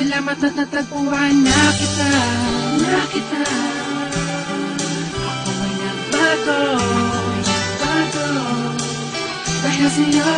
Salamat at natagpuan na kita. Ako ay nagbago. Dahil sa'yo.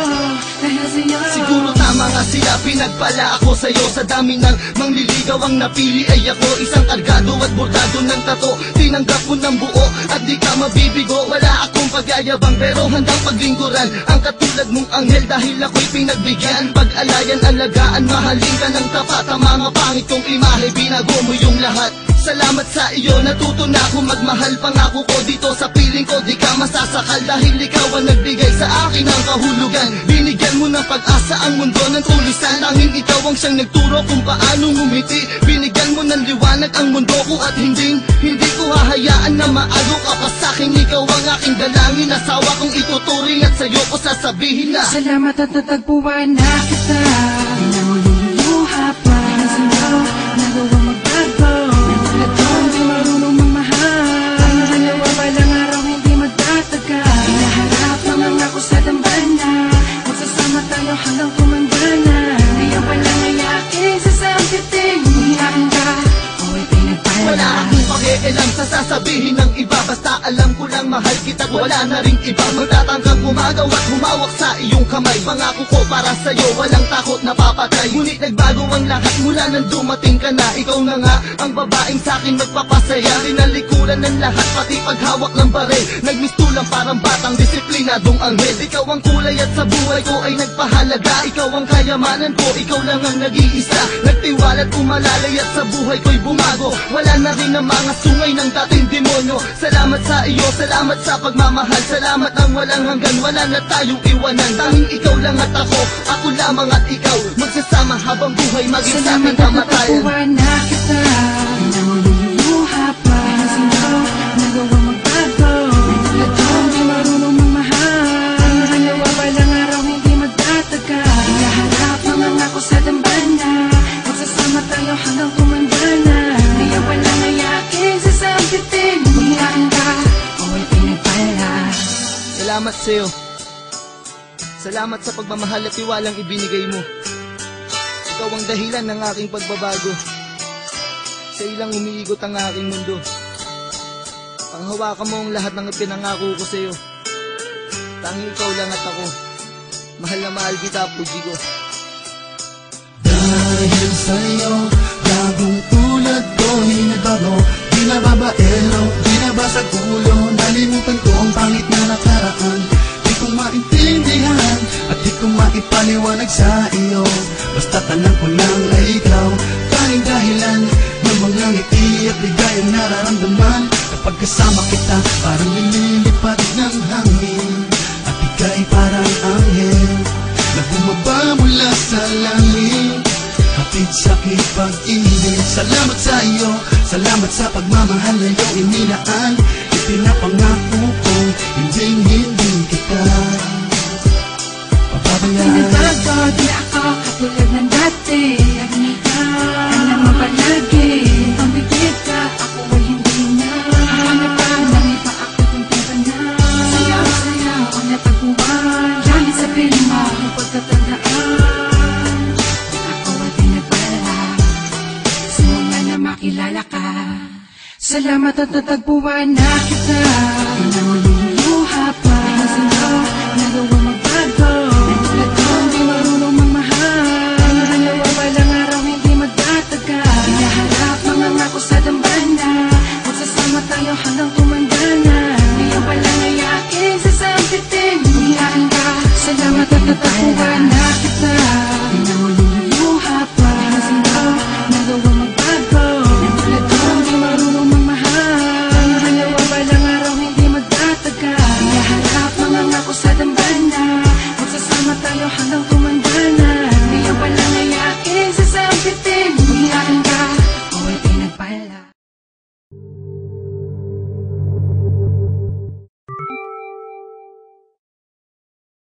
Siguro tama nga sila, pinagpala ako sa'yo. Sa dami ng mangliligaw ang napili ay ako. Isang kargado at bordado ng tato. Tinanggap mo ng buo at di ka mabibigo. Wala akong pagyayabang pero handang paglingkuran ang katulad mong anghel dahil ako'y pinagbigyan. Pag-alayan, alagaan, mahalin ka ng tapat. Ang mga pangit kong imahe, binago mo yung lahat. Salamat sa iyo, natuto na ako magmahal. Pangako ko dito sa piling ko, di ka masasakal. Dahil ikaw ang nagbigay sa akin ng kahulugan. Binigyan mo ng pag-asa ang mundo ng tulisan. Tanging ikaw ang siyang nagturo kung paano ngumiti. Binigyan mo ng liwanag ang mundo ko at hindi ko hahayaan na maalo ka pa sa'kin. Ikaw ang aking dalangin, asawa kong ituturing at sa'yo ko sasabihin na salamat at natagpuan na kita. Pinamululuha pa nagawang magbago. Tulad ko hindi marunong magmahal. Ang dalawa balang araw hindi magtatagal. Hinaharap lang ako sa dambana. Magsasama tayo hanggang tumandana. Ngayon pala ngayakin sa sampitin. Umiyakin ka, ako'y pinagpala. wala akong pakialam sa sasabihin ng iba. Basta alam ko lang mahal kita at wala na ring iba. Magtatangkang umagaw at humawak sa iyong kamay. Pangako ko para sa'yo, walang takot na papatay. Ngunit nagbago ang lahat mula nang dumating ka na. Ikaw na nga ang babaeng sa'kin magpapasaya. Tinalikuran ng lahat, pati paghawak ng baril. Nagmistulang parang batang disiplinadong anghel. Ikaw ang kulay at sa buhay ko ay nagpahalaga. Ikaw ang kayamanan ko, ikaw lang ang nag-iisa. Nagtiwala at umalalay at sa buhay ko'y bumago. Wala na rin ang mga sungay ng dating demonyo. Salamat sa iyo, salamat sa pagmamahal. Salamat ang walang hanggan, wala na tayong iwanan. Tanging ikaw lang at ako lamang at ikaw. Magsasama habang buhay, maging sa ating kamatayan. Salamat at natagpuan na kita. Pinamululuha pa nagawang magbago. Tulad ko hindi marunong magmahal. Ang dalawa balang araw hindi magtatagal. Hinaharap lang ako sa dambana. Magsasama tayo hanggang tumandana. Ngayon pala ngayakin sa sampitin. Umiyakin ka, ako'y pinagpala. Salamat sa'yo. Salamat sa pagmamahal at tiwalang ibinigay mo. Ikaw ang dahilan ng aking pagbabago. Sa ilang umiikot ang aking mundo. Panghawakan mo ang lahat ng ipinangako ko sa'yo. Tanging ikaw lang at ako. Mahal na mahal kita, puji ko. Dahil sa'yo, bagong tulad ko'y nagbago. Di na babaero, di na basag ulo. Nalimutan ko ang pangit na nakaraan. Di ko maintindihan at di ko maipaliwanag sa iyo. Basta tanang ko lang ay ikaw, tanging dahilan ng mga ngiti at ligayang nararamdaman. Kapag kasama kita, parang nililipat ng hangin. At ika'y parang anghel na bumaba mula sa langit. Hatid sa aking pag-ibig. Salamat sa iyo, salamat sa pagmamahal na iyong inilaan. Ipinapangako ko, hindi kita papabayaan. Pinagbago, di ako katulad ng dati. Alam mo palagi, ang bigit ka, ako ay hindi na. Hanap ka, nang iba ako kung tiba na. Sayaw ang natagpuan. Dahil sa piling mo, ang pagkatandaan. Ako ay pinagpala, simula na makilala ka. Salamat at natagpuan na kita. Pinamululuha pa nagawang magbago. Tulad ko hindi marunong magmahal. Ang dalawa balang araw hindi magtatagal. Hinaharap lang ako sa dambana. Magsasama tayo hanggang tumandana. Ngayon pala ngayakin sa sampitin. Umiyakin ka, salamat at natagpuan na kita. Pinamululuha pa nagawang magbago. Tulad ko hindi marunong magmahal. Ang dalawa balang araw hindi magtatagal. Hinaharap lang ako sa dambana. Magsasama tayo hanggang tumandana. Ngayon pala ngayakin sa sampitin.